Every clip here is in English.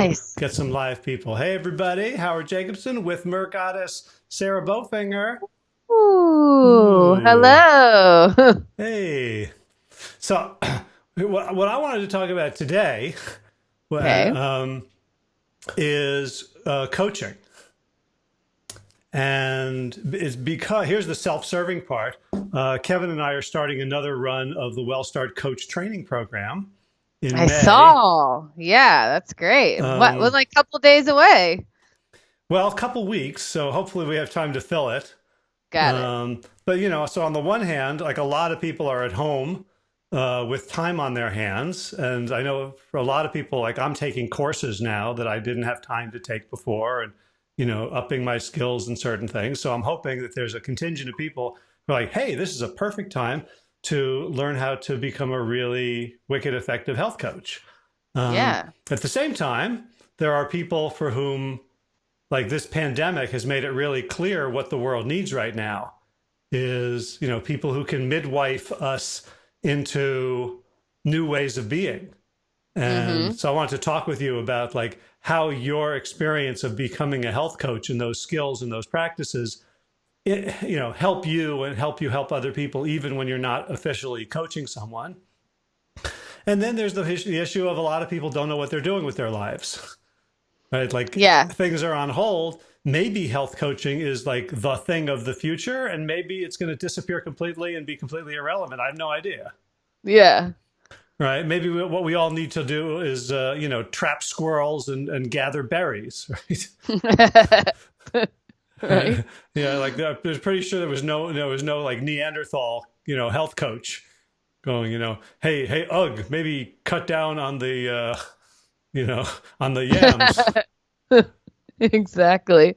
Nice. get some live people. Hey, everybody. Howard Jacobson with Goddess Sarah Bofinger. Ooh, Ooh, hello. hey. So, what I wanted to talk about today Okay. um, is coaching. And it's because here's the self-serving part. Kevin and I are starting another run of the WellStart Coach Training Program in I May. saw. Yeah, that's great. What was Um, like a couple days away. well, a couple weeks, so hopefully we have time to fill it. Got it. But so on the one hand, like a lot of people are at home with time on their hands, and I know for a lot of people, like I'm taking courses now that I didn't have time to take before, and upping my skills in certain things. So I'm hoping that there's a contingent of people who are like, hey, this is a perfect time to learn how to become a really wicked effective health coach. Yeah. At the same time, there are people for whom like this pandemic has made it really clear what the world needs right now is, people who can midwife us into new ways of being. And Mm-hmm. so I wanted to talk with you about like how your experience of becoming a health coach and those skills and those practices, help you and help you help other people, even when you're not officially coaching someone. And then there's the issue of a lot of people don't know what they're doing with their lives, right? Like Yeah. things are on hold. Maybe health coaching is like the thing of the future, and maybe it's going to disappear completely and be completely irrelevant. I have no idea. Yeah. Right? Maybe what we all need to do is, trap squirrels and gather berries, right? Right. Yeah, like I was pretty sure there was no like Neanderthal, health coach going, hey, ugh, maybe cut down on the, on the yams. Exactly.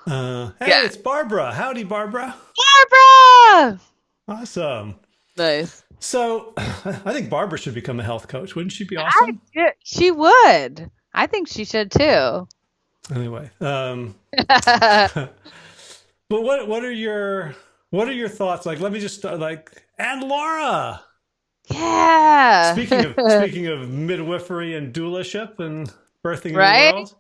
Hey, Yeah. it's Barbara. Howdy, Barbara. Barbara. Awesome. Nice. So I think Barbara should become a health coach. Wouldn't she be awesome? She would. I think she should too. Anyway, but what are your thoughts? Like, let me just start, like, and Laura. Speaking of Yeah. speaking of midwifery and doulaship and birthing a new Right? world,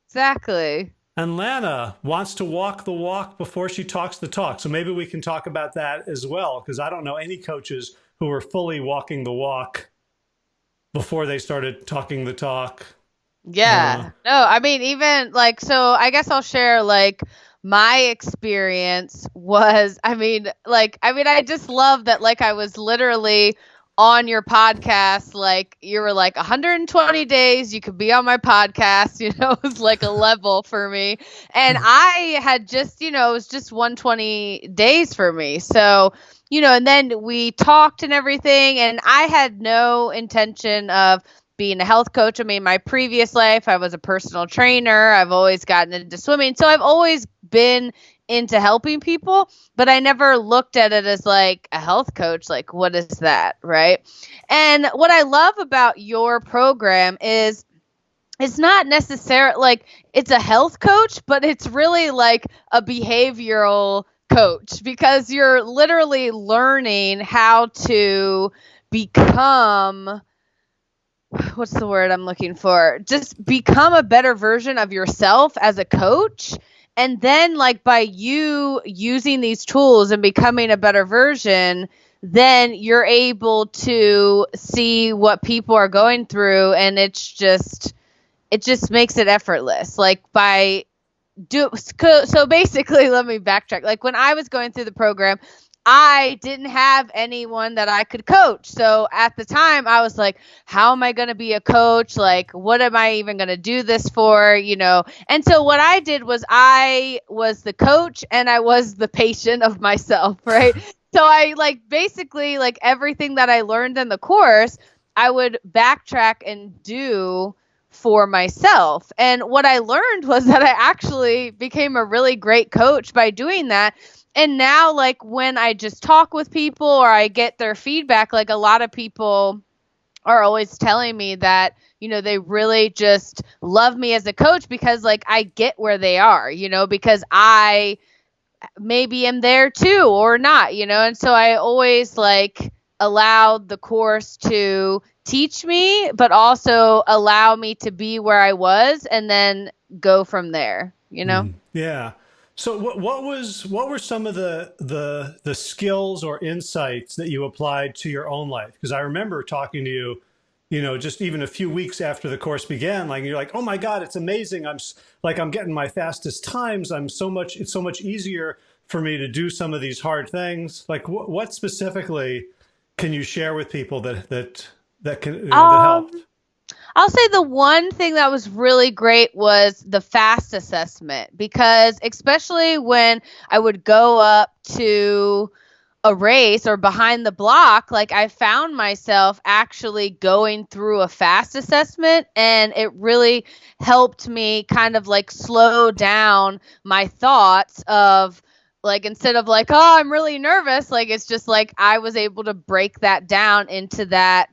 Exactly. and Lana wants to walk the walk before she talks the talk. So maybe we can talk about that as well, because I don't know any coaches who are fully walking the walk before they started talking the talk. Uh, Yeah. No, I mean, even like, so I guess I'll share like my experience was, I just love that, like, I was literally on your podcast, like, you were like 120 days, you could be on my podcast, it was like a level for me. And I had just, it was just 120 days for me. So, and then we talked and everything, and I had no intention of being a health coach. I mean, my previous life, I was a personal trainer. I've always gotten into swimming. So I've always been into helping people, but I never looked at it as like a health coach. Like, what is that? Right. And what I love about your program is it's not necessarily like it's a health coach, but it's really like a behavioral coach because you're literally learning how to become, what's the word I'm looking for? Just become a better version of yourself as a coach. And then, like, by you using these tools and becoming a better version, then you're able to see what people are going through. And it just makes it effortless. Like, so basically, let me backtrack. Like, when I was going through the program, I didn't have anyone that I could coach. So at the time I was like, how am I going to be a coach? Like, what am I even going to do this for? And so what I did was I was the coach and I was the patient of myself. Right. So I basically everything that I learned in the course, I would backtrack and do for myself. And what I learned was that I actually became a really great coach by doing that. And now, like, when I just talk with people or I get their feedback, like, a lot of people are always telling me that, they really just love me as a coach because, like, I get where they are, because I maybe am there too or not, and so I always, like, allowed the course to teach me, but also allow me to be where I was and then go from there, you know? Yeah. So what were some of the skills or insights that you applied to your own life? Because I remember talking to you, just even a few weeks after the course began, like you're like, "Oh my God, it's amazing. I'm getting my fastest times. It's so much easier for me to do some of these hard things." Like what specifically can you share with people that helped? Um, I'll say the one thing that was really great was the fast assessment, because especially when I would go up to a race or behind the block, like I found myself actually going through a fast assessment, and it really helped me kind of like slow down my thoughts of, like, instead of like, oh, I'm really nervous, like it's just like I was able to break that down into that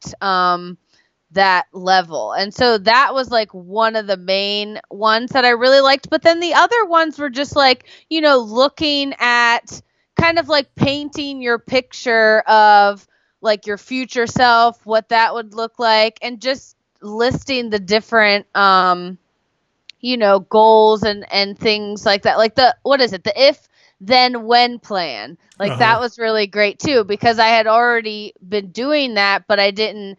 level. And so that was like one of the main ones that I really liked. But then the other ones were just like, looking at kind of like painting your picture of like your future self, what that would look like, and just listing the different goals and things like that. Like what is it? The if then when plan. Like Uh-huh. that was really great too, because I had already been doing that, but I didn't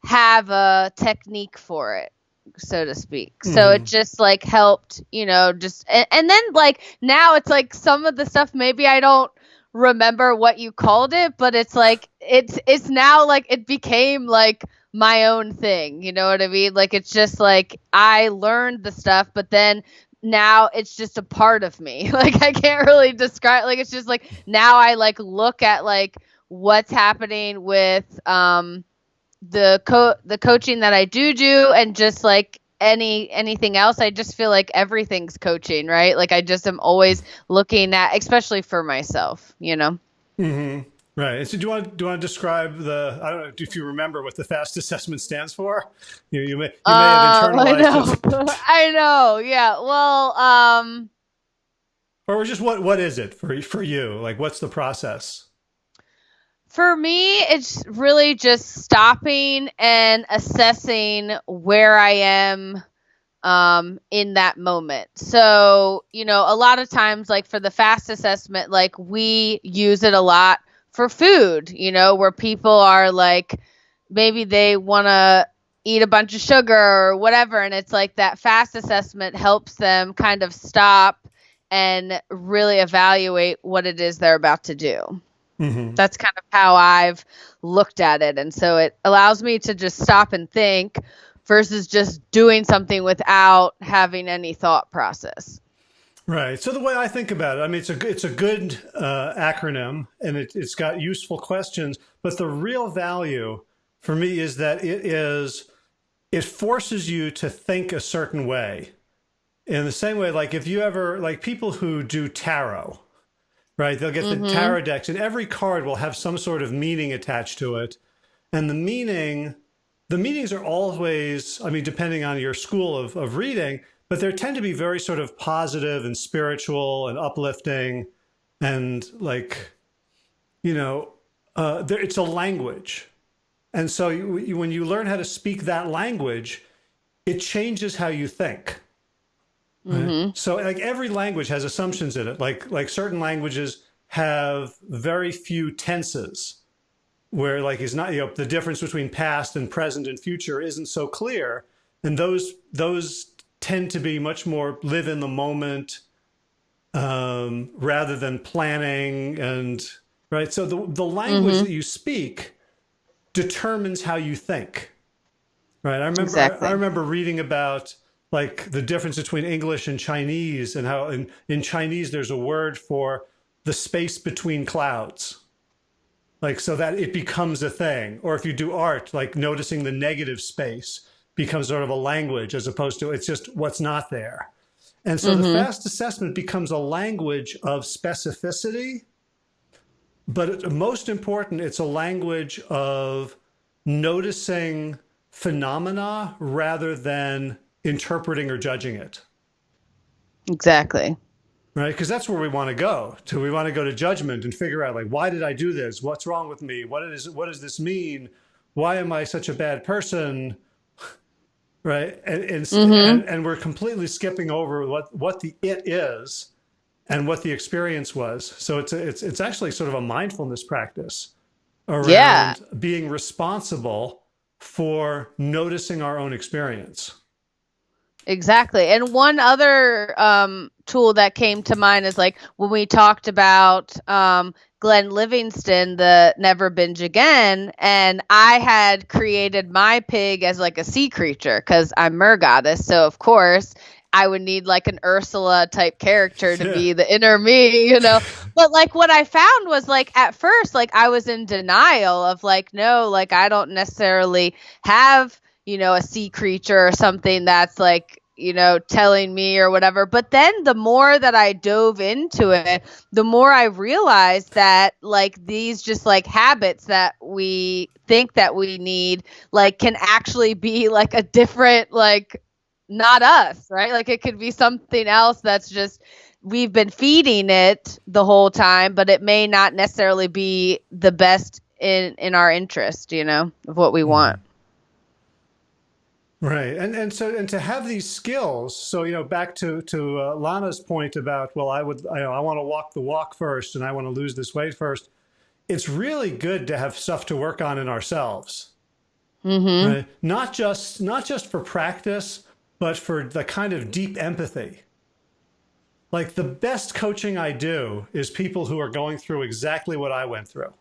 have a technique for it, so to speak. So it just like helped, just and then like now it's like some of the stuff maybe I don't remember what you called it, but it's like it's now like it became like my own thing, you know what I mean? Like it's just like I learned the stuff, but then now it's just a part of me. Like I can't really describe, like it's just like now I like look at like what's happening with the coaching that I do, and just like anything else, I just feel like everything's coaching, right? Like I just am always looking at, especially for myself, Right. So do you want to describe I don't know if you remember what the FAST assessment stands for? You may have I internalized know. it. I know. Yeah. Well, Or just what is it for you? Like what's the process? for me, it's really just stopping and assessing where I am in that moment. So, a lot of times, like for the fast assessment, like we use it a lot for food, where people are like, maybe they want to eat a bunch of sugar or whatever. And it's like that fast assessment helps them kind of stop and really evaluate what it is they're about to do. Hmm. That's kind of how I've looked at it. And so it allows me to just stop and think versus just doing something without having any thought process. Right. So the way I think about it, I mean, it's a good acronym, and it's got useful questions. But the real value for me is that it forces you to think a certain way. In the same way, like if you ever like people who do tarot, right? They'll get the Mhm. tarot decks, and every card will have some sort of meaning attached to it. And the meanings are always, I mean, depending on your school of reading, but they tend to be very sort of positive and spiritual and uplifting, and like, it's a language. And so when you learn how to speak that language, it changes how you think. Right. Mhm. So like every language has assumptions in it. Like certain languages have very few tenses where like is not, the difference between past and present and future isn't so clear. And those tend to be much more live in the moment, rather than planning and right. So the language Mhm. that you speak determines how you think. Right. I Exactly. remember reading about like the difference between English and Chinese, and how in Chinese there's a word for the space between clouds. Like so that it becomes a thing. Or if you do art, like noticing the negative space becomes sort of a language, as opposed to it's just what's not there. And so the Mhm. fast assessment becomes a language of specificity, but most important, it's a language of noticing phenomena rather than interpreting or judging it. Exactly. Right? Because that's where we want to go to. We want to go to judgment and figure out like, why did I do this? What's wrong with me? What does this mean? why am I such a bad person? Right. Mm-hmm. And we're completely skipping over what the it is and what the experience was. So it's actually sort of a mindfulness practice Yeah. around being responsible for noticing our own experience. Exactly. And one other tool that came to mind is like when we talked about Glenn Livingston, the Never Binge Again, and I had created my pig as like a sea creature because I'm mer goddess. So of course I would need like an Ursula type character to Yeah. be the inner me, you know. But like what I found was like at first, like I was in denial of like, no, like I don't necessarily have a sea creature or something that's like, telling me or whatever. But then the more that I dove into it, the more I realized that like these just like habits that we think that we need, like can actually be like a different, like not us, right? Like it could be something else that's just we've been feeding it the whole time, but it may not necessarily be the best in our interest, of what we want. Right, and to have these skills. So back to Lana's point about, well, I want to walk the walk first, and I want to lose this weight first. It's really good to have stuff to work on in ourselves, Mm-hmm. right? Not just for practice, but for the kind of deep empathy. Like the best coaching I do is people who are going through exactly what I went through.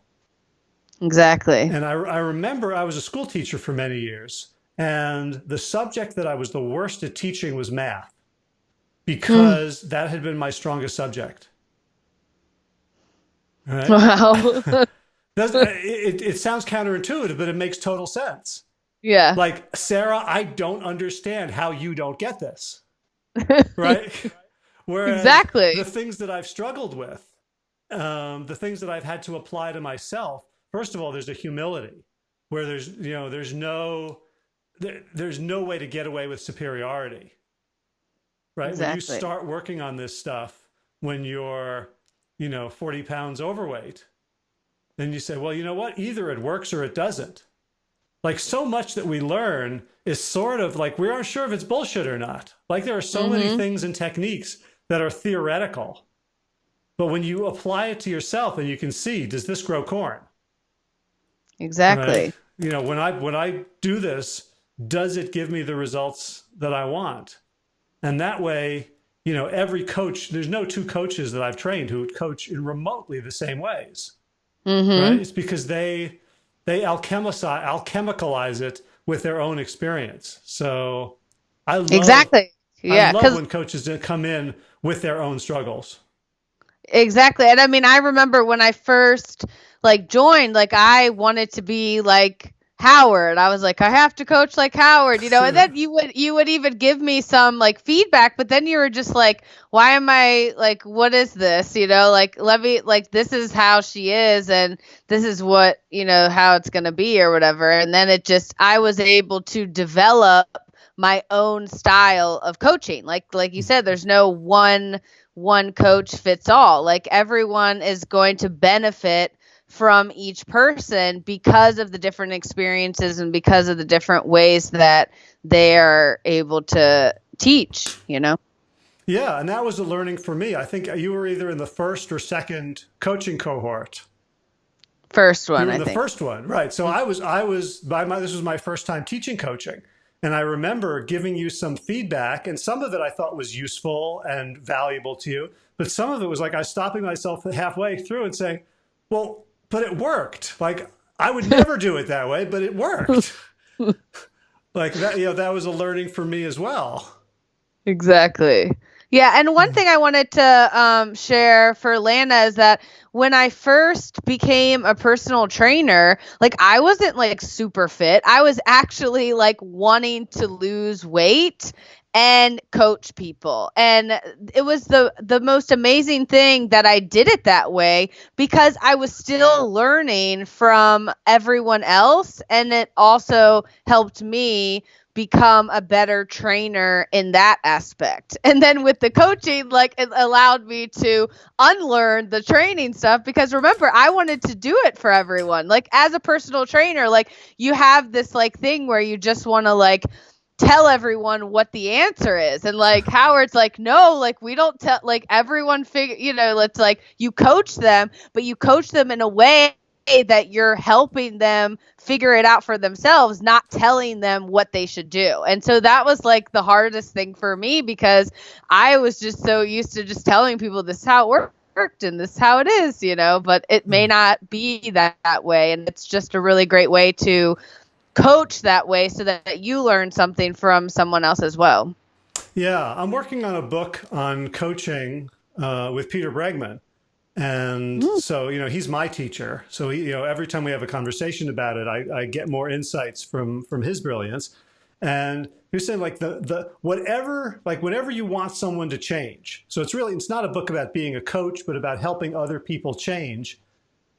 Exactly. And I remember I was a school teacher for many years, and the subject that I was the worst at teaching was math Mm. because that had been my strongest subject. Right? Wow. It sounds counterintuitive, but it makes total sense. Yeah. Like, Sarah, I don't understand how you don't get this. Right? Whereas the Exactly. things that I've struggled with, the things that I've had to apply to myself, first of all, there's a humility where there's no way to get away with superiority, right? When you Exactly. start working on this stuff, when you're, 40 pounds overweight, then you say, well, you know what? Either it works or it doesn't. Like so much that we learn is sort of like we aren't sure if it's bullshit or not. Like there are so many Mm-hmm. things and techniques that are theoretical. But when you apply it to yourself and you can see, does this grow corn? Right? Exactly. When I do this, does it give me the results that I want? And that way, every coach, there's no two coaches that I've trained who would coach in remotely the same ways. Right? Mm-hmm. It's because they alchemicalize it with their own experience. So I love Exactly. I Yeah. love Because when coaches come in with their own struggles. exactly. And I mean, I remember when I first like joined, like I wanted to be like Howard. I was like, I have to coach like Howard, and then you would even give me some like feedback, but then you were just like, why am I like, what is this? Like let me like this is how she is and this is what, how it's gonna be or whatever. And then I was able to develop my own style of coaching. Like you said, there's no one coach fits all. Like everyone is going to benefit from each person because of the different experiences and because of the different ways that they are able to teach. Yeah, and that was a learning for me. I think you were either in the first or second coaching cohort. First You one, were in I the think. first one, right? So I was this was my first time teaching coaching, and I remember giving you some feedback, and some of it I thought was useful and valuable to you, but some of it was like I was stopping myself halfway through and saying, "Well, but it worked. Like I would never do it that way, but it worked." Like that, that was a learning for me as well. Exactly. Yeah, and one thing I wanted to share for Lana is that when I first became a personal trainer, like I wasn't like super fit. I was actually like wanting to lose weight and coach people. And it was the most amazing thing that I did it that way because I was still learning from everyone else and it also helped me become a better trainer in that aspect. And then with the coaching, like it allowed me to unlearn the training stuff, because remember, I wanted to do it for everyone. Like as a personal trainer, like you have this like thing where you just want to like tell everyone what the answer is. And like Howard's like, no, like we don't tell, like everyone figure, let's like you coach them, but you coach them in a way that you're helping them figure it out for themselves, not telling them what they should do. And so that was like the hardest thing for me, because I was just so used to just telling people this is how it worked and this is how it is, but it may not be that way. And it's just a really great way to coach that way so that you learn something from someone else as well. Yeah, I'm working on a book on coaching with Peter Bregman. And so, he's my teacher. So, every time we have a conversation about it, I get more insights from his brilliance. And he was saying like whenever you want someone to change. So it's not a book about being a coach, but about helping other people change.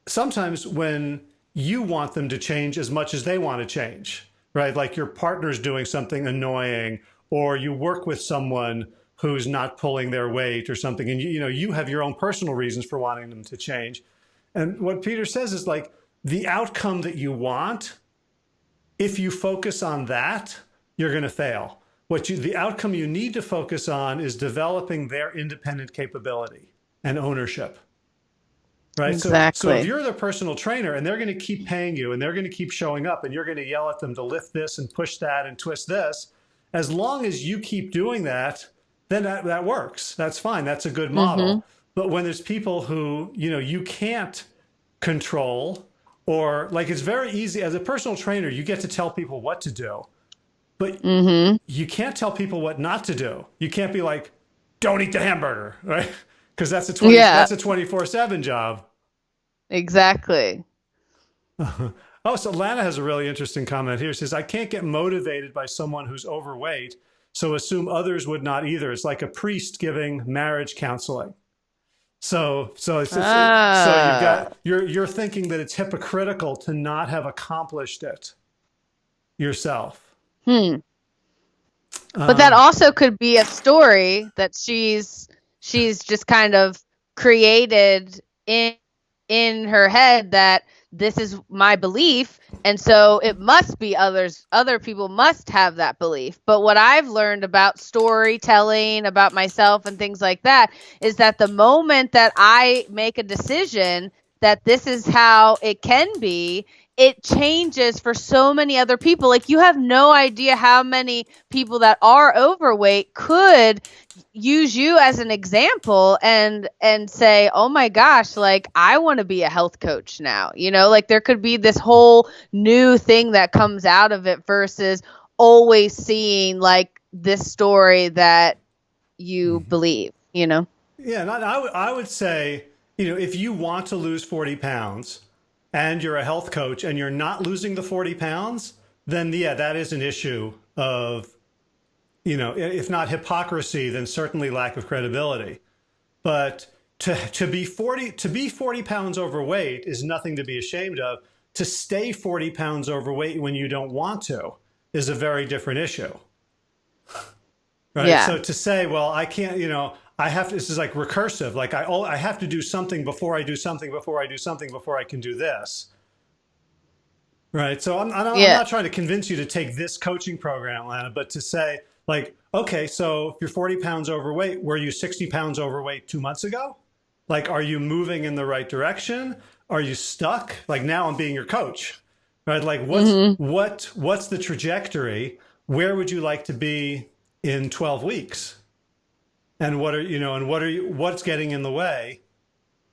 Sometimes when you want them to change as much as they want to change, right? Like your partner's doing something annoying, or you work with someone who's not pulling their weight or something, and you have your own personal reasons for wanting them to change. And what Peter says is like the outcome that you want, if you focus on that, you're going to fail. The outcome you need to focus on is developing their independent capability and ownership. Right. Exactly. So if you're the personal trainer and they're going to keep paying you and they're going to keep showing up and you're going to yell at them to lift this and push that and twist this, as long as you keep doing that, then that works. That's fine. That's a good model. Mm-hmm. But when there's people who, you can't control, or like it's very easy as a personal trainer, you get to tell people what to do, but you can't tell people what not to do. You can't be like, don't eat the hamburger, right? Because that's a 24/7 job. Exactly. Oh, so Lana has a really interesting comment here. It says, I can't get motivated by someone who's overweight, so assume others would not either. It's like a priest giving marriage counseling. So you're thinking that it's hypocritical to not have accomplished it yourself. But that also could be a story that she's just kind of created in her head, that this is my belief, and so it must be other people must have that belief. But what I've learned about storytelling, about myself and things like that, is that the moment that I make a decision that this is how it can be, it changes for so many other people. Like you have no idea how many people that are overweight could use you as an example and say, oh my gosh, like I want to be a health coach now. Like there could be this whole new thing that comes out of it, versus always seeing like this story that you believe, Yeah, and I would say, if you want to lose 40 pounds and you're a health coach and you're not losing the 40 pounds, then yeah, that is an issue of, if not hypocrisy, then certainly lack of credibility. But to be 40 pounds overweight is nothing to be ashamed of. To stay 40 pounds overweight when you don't want to is a very different issue. Right. Yeah. So to say, well, I can't, I have to, this is like recursive. Like I have to do something before I do something, before I do something, before I can do this. Right. So I'm not trying to convince you to take this coaching program, Lana, but to say like, okay, so if you're 40 pounds overweight, were you 60 pounds overweight 2 months ago? Like, are you moving in the right direction? Are you stuck? Like now I'm being your coach, right? Like what's the trajectory? Where would you like to be in 12 weeks? And what's getting in the way?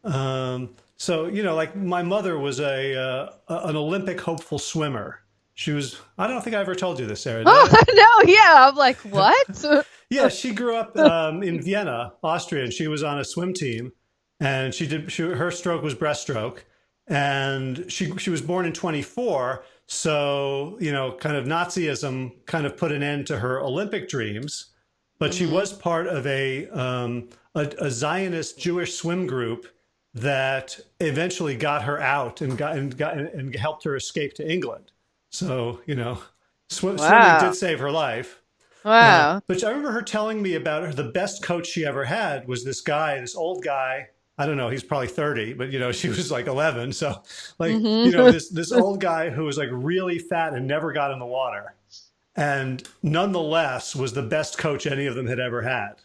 So, like my mother was an Olympic hopeful swimmer. She was, I don't think I ever told you this, Sarah. No, yeah. I'm like, what? Yeah, she grew up in Vienna, Austria, and she was on a swim team. And her stroke was breaststroke. And she was born in 24. So, kind of Nazism kind of put an end to her Olympic dreams. But she was part of a Zionist Jewish swim group that eventually got her out and helped her escape to England. So, Swimming Wow. did save her life. Wow. But I remember her telling me about her, the best coach she ever had was this guy, this old guy. I don't know, he's probably 30, but she was like 11. So like, Mm-hmm. this old guy who was like really fat and never got in the water. And nonetheless was the best coach any of them had ever had.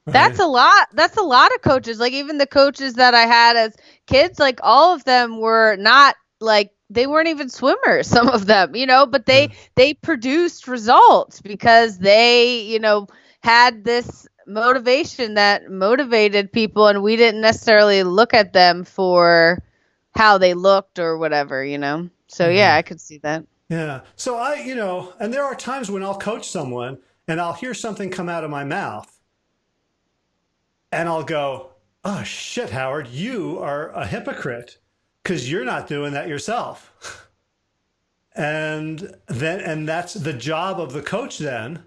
That's Right. a lot. That's a lot of coaches. Like even the coaches that I had as kids, like all of them were not like they weren't even swimmers, some of them, but Yeah. they produced results because they, had this motivation that motivated people and we didn't necessarily look at them for how they looked or whatever. So yeah, Right. I could see that. Yeah. So and there are times when I'll coach someone and I'll hear something come out of my mouth and I'll go, oh, shit, Howard, you are a hypocrite because you're not doing that yourself. And that's the job of the coach then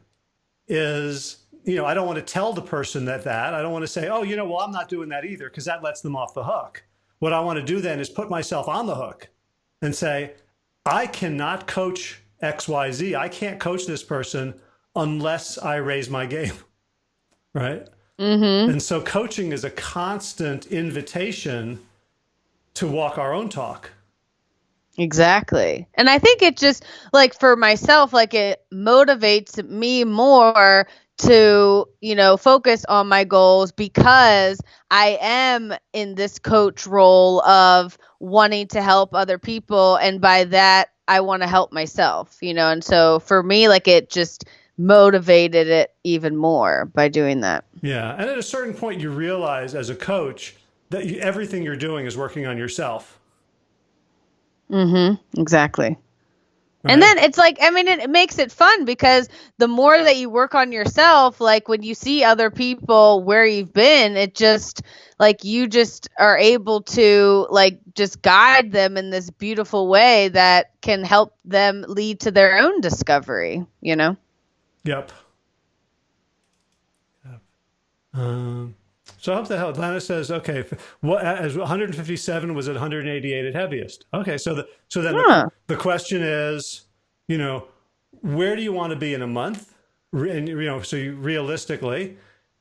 is, I don't want to tell the person that I don't want to say, oh, well, I'm not doing that either because that lets them off the hook. What I want to do then is put myself on the hook and say, I cannot coach XYZ. I can't coach this person unless I raise my game. Right. Mm-hmm. And so coaching is a constant invitation to walk our own talk. Exactly. And I think it just like for myself, like it motivates me more to, focus on my goals because I am in this coach role of wanting to help other people. And by that, I want to help myself, and so for me, like it just motivated it even more by doing that. Yeah. And at a certain point, you realize as a coach that everything you're doing is working on yourself. Mm-hmm. Exactly. And Right. then it's like, I mean, it makes it fun because the more that you work on yourself, like when you see other people where you've been, it just like you just are able to like just guide them in this beautiful way that can help them lead to their own discovery. Yep. Yep. So I hope that helped. Atlanta says, okay, what as 157 was at 188 at heaviest. Okay, so then Huh. the question is, where do you want to be in a month? And so realistically,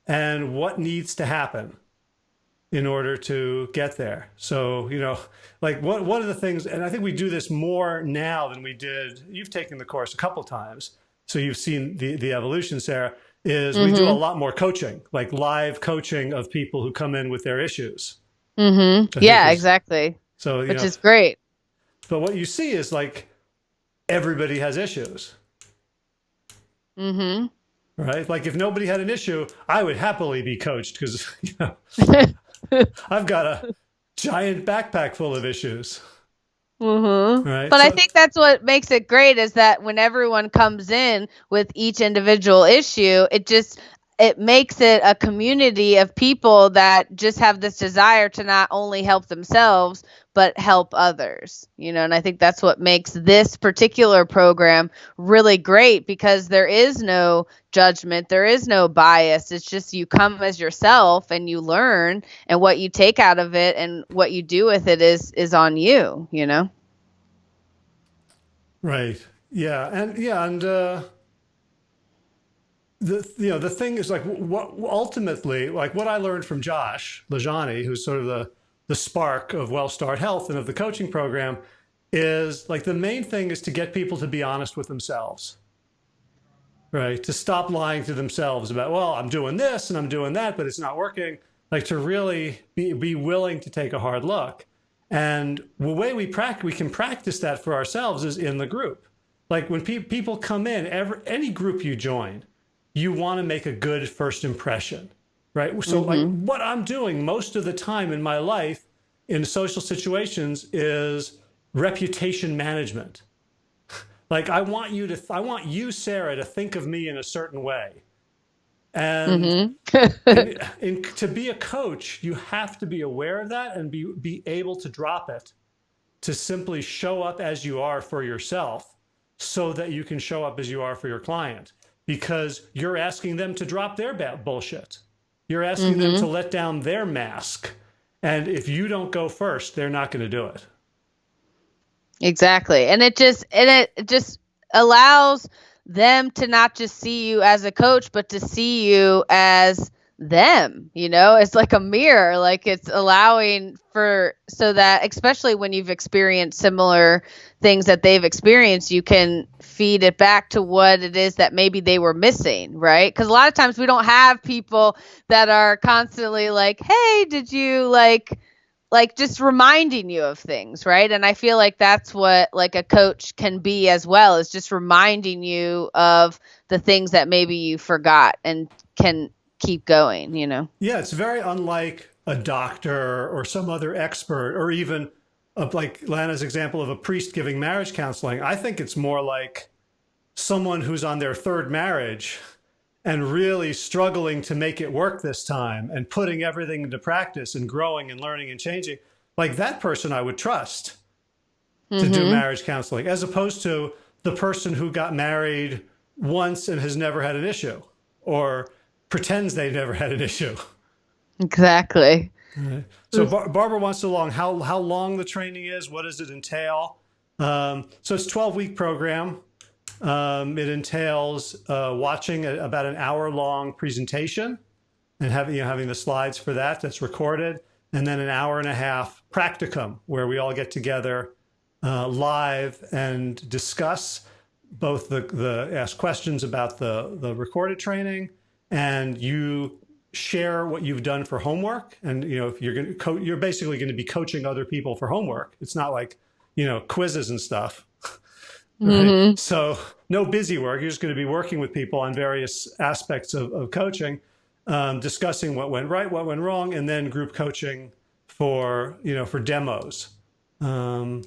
and what needs to happen in order to get there? So like one of the things, and I think we do this more now than we did. You've taken the course a couple times, so you've seen the evolution, Sarah. Is we do a Mm-hmm. lot more coaching, like live coaching of people who come in with their issues. Mm-hmm. I think Yeah, is exactly. so, Which is great. but what you see is like everybody has issues, Mm-hmm. right? Like if nobody had an issue, I would happily be coached because I've got a giant backpack full of issues, Mm-hmm. right? But I So think that's what makes it great is that when everyone comes in with each individual issue, it makes it a community of people that just have this desire to not only help themselves but help others. And I think that's what makes this particular program really great because there is no judgment, there is no bias. It's just you come as yourself and you learn, and what you take out of it and what you do with it is on you. right, and the thing is like what ultimately like what I learned from Josh Lajani, who's sort of the spark of WellStart Health and of the coaching program, is like the main thing is to get people to be honest with themselves, right? To stop lying to themselves about, well, I'm doing this and I'm doing that, but it's not working. Like to really be willing to take a hard look. And the way we can practice that for ourselves is in the group. Like when people come in, any group you join, you want to make a good first impression, right? So like Mhm. what I'm doing most of the time in my life in social situations is reputation management. Like I want you, Sarah, to think of me in a certain way. And Mhm. and to be a coach, you have to be aware of that and be able to drop it to simply show up as you are for yourself so that you can show up as you are for your client because you're asking them to drop their bullshit. You're asking them to Mhm. let down their mask. And if you don't go first, they're not going to do it. Exactly. And it just allows them to not just see you as a coach, but to see you as them. It's like a mirror. Like, it's allowing for, so that especially when you've experienced similar things that they've experienced, you can feed it back to what it is that maybe they were missing, right? Because a lot of times we don't have people that are constantly like, hey, did you like just reminding you of things, right? And I feel like that's what like a coach can be as well, is just reminding you of the things that maybe you forgot and can keep going. Yeah, it's very unlike a doctor or some other expert, or even like Lana's example of a priest giving marriage counseling. I think it's more like someone who's on their third marriage and really struggling to make it work this time and putting everything into practice and growing and learning and changing. Like, that person I would trust to do marriage counseling, as opposed to the person who got married once and has never had an issue, or pretends they've never had an issue. Exactly. So Barbara wants to know how long the training is. What does it entail? So it's a 12-week program. It entails watching about an hour-long presentation and having the slides for that. That's recorded, and then an hour and a half practicum where we all get together live and discuss both the ask questions about the recorded training, and you share what you've done for homework. And if you're going to you're basically going to be coaching other people for homework. It's not like quizzes and stuff. Right? So no busy work. You're just going to be working with people on various aspects of coaching, discussing what went right, what went wrong, and then group coaching for demos. So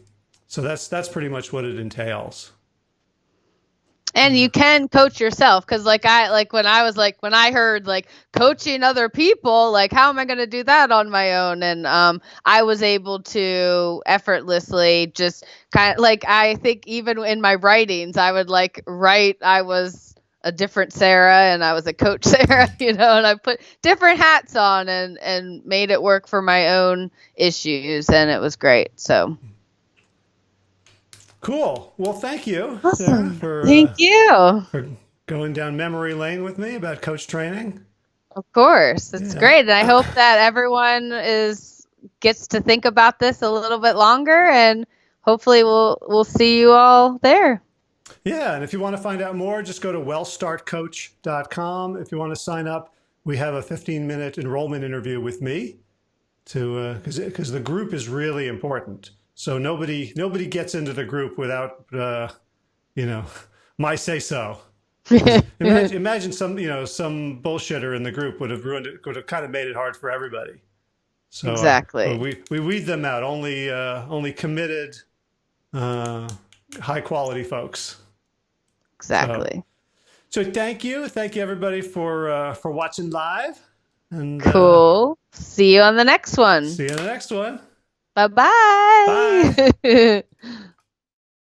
that's pretty much what it entails. And you can coach yourself, because when I heard like coaching other people, like, how am I going to do that on my own? And I was able to effortlessly just kind of like, I think even in my writings, I would like write, I was a different Sarah and I was a coach Sarah, and I put different hats on and made it work for my own issues, and it was great. So. Cool. Well, thank you, Awesome. Sarah, Thank you. for going down memory lane with me about coach training. Of course. It's great. And I hope that everyone gets to think about this a little bit longer, and hopefully we'll see you all there. Yeah. And if you want to find out more, just go to wellstartcoach.com. If you want to sign up, we have a 15-minute enrollment interview with me because the group is really important. So nobody gets into the group without, my say so. Imagine some bullshitter in the group would have ruined it, would have kind of made it hard for everybody. So exactly. We weed them out. Only committed, high quality folks. Exactly. So thank you everybody for watching live. And cool. See you on the next one. See you on the next one. Bye-bye. Bye.